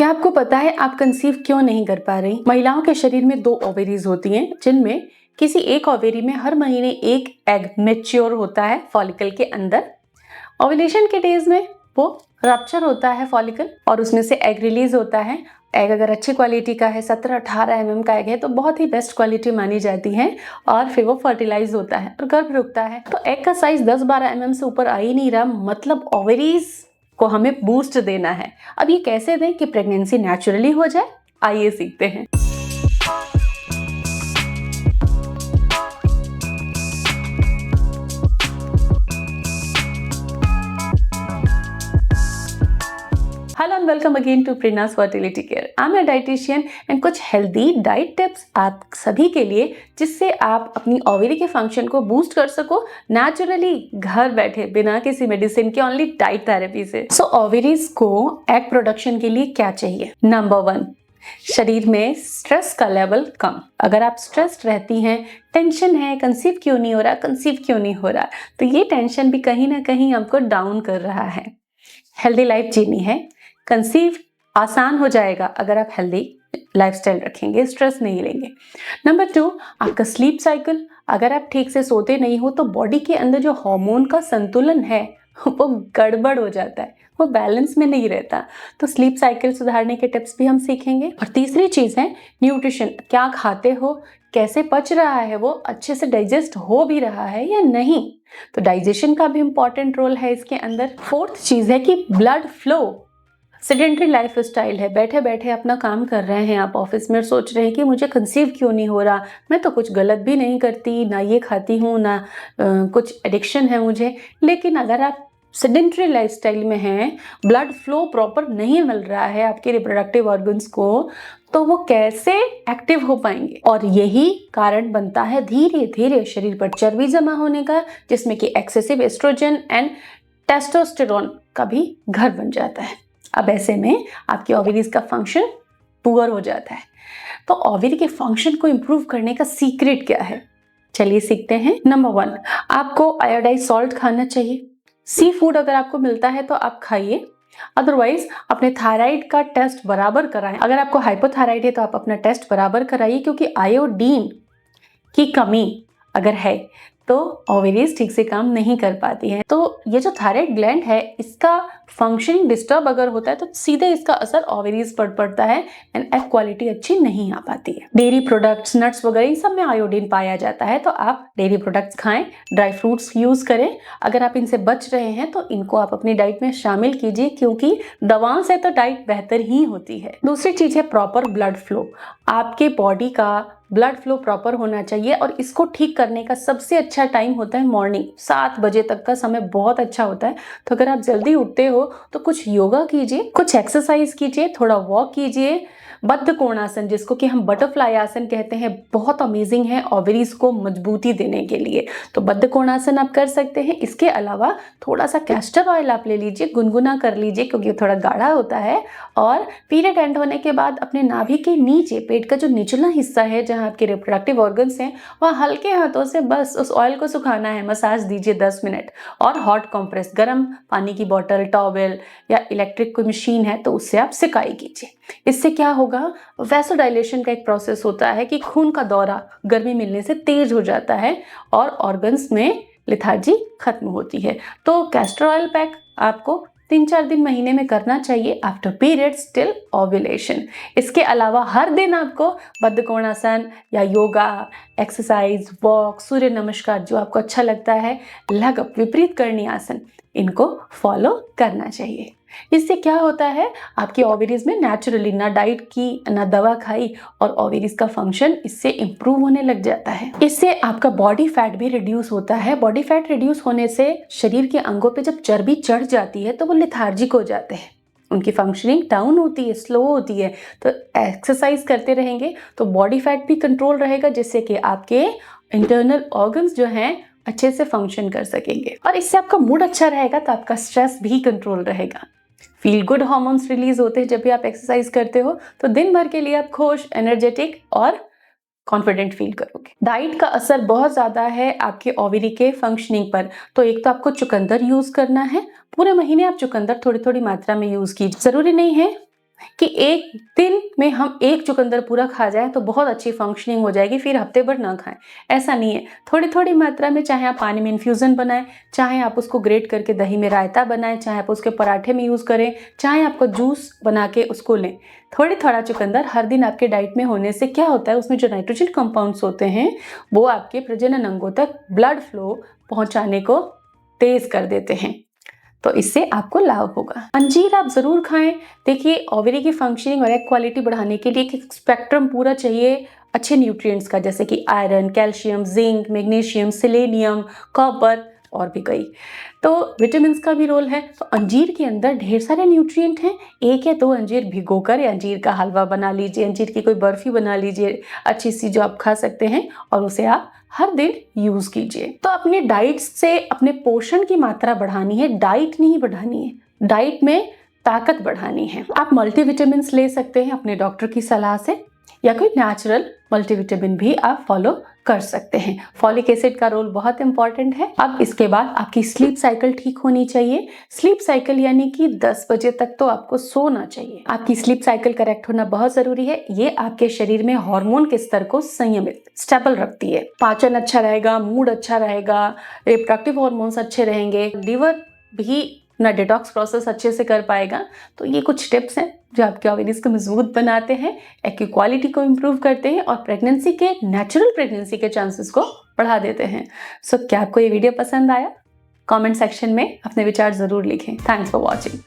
क्या आपको पता है आप कंसीव क्यों नहीं कर पा रही? महिलाओं के शरीर में 2 ओवेरीज होती हैं, जिनमें किसी एक ओवेरी में हर महीने एक एग मैच्योर होता है फॉलिकल के अंदर। ओव्यूलेशन के डेज में वो रप्चर होता है फॉलिकल और उसमें से एग रिलीज होता है। एग अगर अच्छी क्वालिटी का है, 17-18 mm का एग है, तो बहुत ही बेस्ट क्वालिटी मानी जाती है और फिर वो फर्टिलाइज होता है और गर्भ रुकता है। तो एग का साइज 10-12 mm से ऊपर आ ही नहीं रहा, मतलब ओवेरीज को हमें बूस्ट देना है। अब ये कैसे दें कि प्रेगनेंसी नेचुरली हो जाए, आइए सीखते हैं। Hello and welcome again to प्रेरणा's fertility care. I am a dietitian and कुछ हेल्दी डाइट टिप्स आप सभी के लिए, जिससे आप अपनी ओवरी के फंक्शन को बूस्ट कर सको नेचुरली, घर बैठे बिना किसी मेडिसिन के, ओनली डाइट थेरेपी से। सो ओवरीज को एग प्रोडक्शन के लिए क्या चाहिए? नंबर 1, शरीर में स्ट्रेस का लेवल कम। अगर आप स्ट्रेस्ड रहती हैं, टेंशन है, कंसीव क्यों नहीं हो रहा, तो ये टेंशन भी कहीं ना कहीं आपको डाउन कर रहा है। हेल्दी लाइफ जीनी है, कंसीव आसान हो जाएगा अगर आप हेल्दी लाइफस्टाइल रखेंगे, स्ट्रेस नहीं लेंगे। नंबर 2, आपका स्लीप साइकिल। अगर आप ठीक से सोते नहीं हो तो बॉडी के अंदर जो हार्मोन का संतुलन है वो गड़बड़ हो जाता है, वो बैलेंस में नहीं रहता। तो स्लीप साइकिल सुधारने के टिप्स भी हम सीखेंगे। और तीसरी चीज़ है न्यूट्रिशन। क्या खाते हो, कैसे पच रहा है, वो अच्छे से डाइजेस्ट हो भी रहा है या नहीं, तो डाइजेशन का भी इंपॉर्टेंट रोल है इसके अंदर। फोर्थ चीज़ है कि blood flow. Sedentary life style है, बैठे बैठे अपना काम कर रहे हैं आप ऑफिस में, सोच रहे हैं कि मुझे कंसीव क्यों नहीं हो रहा, मैं तो कुछ गलत भी नहीं करती, ना ये खाती हूँ, ना कुछ एडिक्शन है मुझे। लेकिन अगर आप सेडेंटरी लाइफस्टाइल में हैं, ब्लड फ्लो प्रॉपर नहीं मिल रहा है आपके रिप्रोडक्टिव ऑर्गन्स को, तो वो कैसे एक्टिव हो पाएंगे? और यही कारण बनता है धीरे धीरे शरीर पर चर्बी जमा होने का, जिसमें कि एक्सेसिव एस्ट्रोजन एंड टेस्टोस्टेरोन का भी घर बन जाता है। अब ऐसे में आपकी ओवरीज का फंक्शन पुअर हो जाता है। तो ओवरी के फंक्शन को इंप्रूव करने का सीक्रेट क्या है, चलिए सीखते हैं। नंबर 1, आपको आयोडाइज सॉल्ट खाना चाहिए। सी फूड अगर आपको मिलता है तो आप खाइए, अदरवाइज अपने थायराइड का टेस्ट बराबर कराएं। अगर आपको हाइपोथायराइड है तो आप अपना टेस्ट बराबर कराइए, क्योंकि आयोडीन की कमी अगर है तो ओवरीज ठीक से काम नहीं कर पाती है। तो ये जो थायराइड ग्लैंड है, इसका फंक्शनिंग डिस्टर्ब अगर होता है तो सीधे इसका असर ओवरीज पर पड़ता है एंड एग क्वालिटी अच्छी नहीं आ पाती है। डेयरी प्रोडक्ट्स, नट्स वगैरह, इन सब में आयोडीन पाया जाता है, तो आप डेयरी प्रोडक्ट्स खाएं, ड्राई फ्रूट्स यूज करें। अगर आप इनसे बच रहे हैं तो इनको आप अपनी डाइट में शामिल कीजिए, क्योंकि दवाओं से तो डाइट बेहतर ही होती है। दूसरी चीज है प्रॉपर ब्लड फ्लो। आपके बॉडी का ब्लड फ्लो प्रॉपर होना चाहिए और इसको ठीक करने का सबसे अच्छा टाइम होता है मॉर्निंग। 7 बजे तक का समय बहुत अच्छा होता है। तो अगर आप जल्दी उठते हो तो कुछ योगा कीजिए, कुछ एक्सरसाइज कीजिए, थोड़ा वॉक कीजिए। बद्ध कोणासन, जिसको कि हम बटरफ्लाई आसन कहते हैं, बहुत अमेजिंग है ओवरीज को मजबूती देने के लिए। तो बद्ध कोणासन आप कर सकते हैं। इसके अलावा थोड़ा सा कैस्टर ऑयल आप ले लीजिए, गुनगुना कर लीजिए, क्योंकि थोड़ा गाढ़ा होता है। और पीरियड एंड होने के बाद अपने नाभि के नीचे, पेट का जो निचला हिस्सा है जहाँ आपके रिप्रोडक्टिव ऑर्गन्स हैं, वहाँ हल्के हाथों से बस उस ऑयल को सुखाना है, मसाज दीजिए 10 मिनट। और हॉट कंप्रेस, गर्म पानी की बोतल, टॉवेल या इलेक्ट्रिक कोई मशीन है तो उससे आप सिकाई कीजिए। इससे क्या होगा, वैसोडाइलेशन का एक प्रोसेस होता है कि खून का दौरा गर्मी मिलने से तेज हो जाता है और ऑर्गन्स में लेथार्जी खत्म होती है। तो कैस्टर ऑयल पैक आपको 3-4 दिन महीने में करना चाहिए, आफ्टर पीरियड्स टिल ओव्यूलेशन। इसके अलावा हर दिन आपको बद्ध कोणासन या योगा, एक्सरसाइज, वॉक, सूर्य नमस्कार, जो आपको अच्छा लगता है, लघु विपरीत करणी आसन, इनको फॉलो करना चाहिए। इससे क्या होता है, आपकी ओवरीज में नेचुरली ना डाइट की ना दवा खाई और ओवरीज का फंक्शन इससे इंप्रूव होने लग जाता है। इससे आपका बॉडी फैट भी रिड्यूस होता है। बॉडी फैट रिड्यूस होने से शरीर के अंगों पे जब चर्बी चढ़ जाती है तो वो लेथार्जिक हो जाते हैं, उनकी फंक्शनिंग डाउन होती है, स्लो होती है। तो एक्सरसाइज करते रहेंगे तो बॉडी फैट भी कंट्रोल रहेगा, जिससे कि आपके इंटरनल ऑर्गन्स जो हैं अच्छे से फंक्शन कर सकेंगे। और इससे आपका मूड अच्छा रहेगा तो आपका स्ट्रेस भी कंट्रोल रहेगा। फील गुड हार्मोन्स रिलीज होते हैं जब भी आप एक्सरसाइज करते हो, तो दिन भर के लिए आप खुश, एनर्जेटिक और कॉन्फिडेंट फील करोगे। डाइट का असर बहुत ज़्यादा है आपके ओवरी के फंक्शनिंग पर। तो एक तो आपको चुकंदर यूज़ करना है, पूरे महीने आप चुकंदर थोड़ी थोड़ी मात्रा में यूज़ कीजिए। ज़रूरी नहीं है कि एक दिन में हम एक चुकंदर पूरा खा जाए तो बहुत अच्छी फंक्शनिंग हो जाएगी, फिर हफ्ते भर ना खाएं। ऐसा नहीं है, थोड़ी थोड़ी मात्रा में, चाहे आप पानी में इन्फ्यूज़न बनाएं, चाहे आप उसको ग्रेट करके दही में रायता बनाएं, चाहे आप उसके पराठे में यूज़ करें, चाहे आपको जूस बना के उसको लें। थोड़ा चुकंदर हर दिन आपके डाइट में होने से क्या होता है, उसमें जो नाइट्रोजन कंपाउंड्स होते हैं वो आपके प्रजनन अंगों तक ब्लड फ्लो पहुंचाने को तेज कर देते हैं, तो इससे आपको लाभ होगा। अंजीर आप जरूर खाएं। देखिए, ओवरी की फंक्शनिंग और एग क्वालिटी बढ़ाने के लिए एक स्पेक्ट्रम पूरा चाहिए अच्छे न्यूट्रिएंट्स का, जैसे कि iron, calcium, zinc, magnesium, selenium, copper और भी कई। तो विटामिन का भी रोल है। तो अंजीर के अंदर ढेर सारे न्यूट्रिएंट हैं। एक या दो अंजीर भिगोकर या अंजीर का हलवा बना लीजिए, अंजीर की कोई बर्फी बना लीजिए अच्छी सी, जो आप खा सकते हैं, और उसे आप हर दिन यूज कीजिए। तो अपने डाइट से अपने पोषण की मात्रा बढ़ानी है, डाइट नहीं बढ़ानी है। डाइट में ताकत बढ़ानी है। आप मल्टीविटामिन ले सकते हैं अपने डॉक्टर की सलाह से, या कोई नेचुरल मल्टीविटामिन भी आप फॉलो कर सकते हैं। फॉलिक एसिड का रोल बहुत इंपॉर्टेंट है। अब इसके बाद आपकी स्लीप साइकिल ठीक होनी चाहिए। स्लीप साइकिल यानी कि 10 बजे तक तो आपको सोना चाहिए। आपकी स्लीप साइकिल करेक्ट होना बहुत जरूरी है। ये आपके शरीर में हार्मोन के स्तर को संयमित, स्टेबल रखती है। पाचन अच्छा रहेगा, मूड अच्छा रहेगा, रिप्रोडक्टिव हार्मोन्स अच्छे रहेंगे, लिवर भी अपना डिटॉक्स प्रोसेस अच्छे से कर पाएगा। तो ये कुछ टिप्स हैं जो आपके ओवरीज को मजबूत बनाते हैं, एग की क्वालिटी को इम्प्रूव करते हैं और प्रेगनेंसी के, नेचुरल प्रेगनेंसी के चांसेस को बढ़ा देते हैं। सो क्या आपको ये वीडियो पसंद आया? कमेंट सेक्शन में अपने विचार जरूर लिखें। Thanks for watching.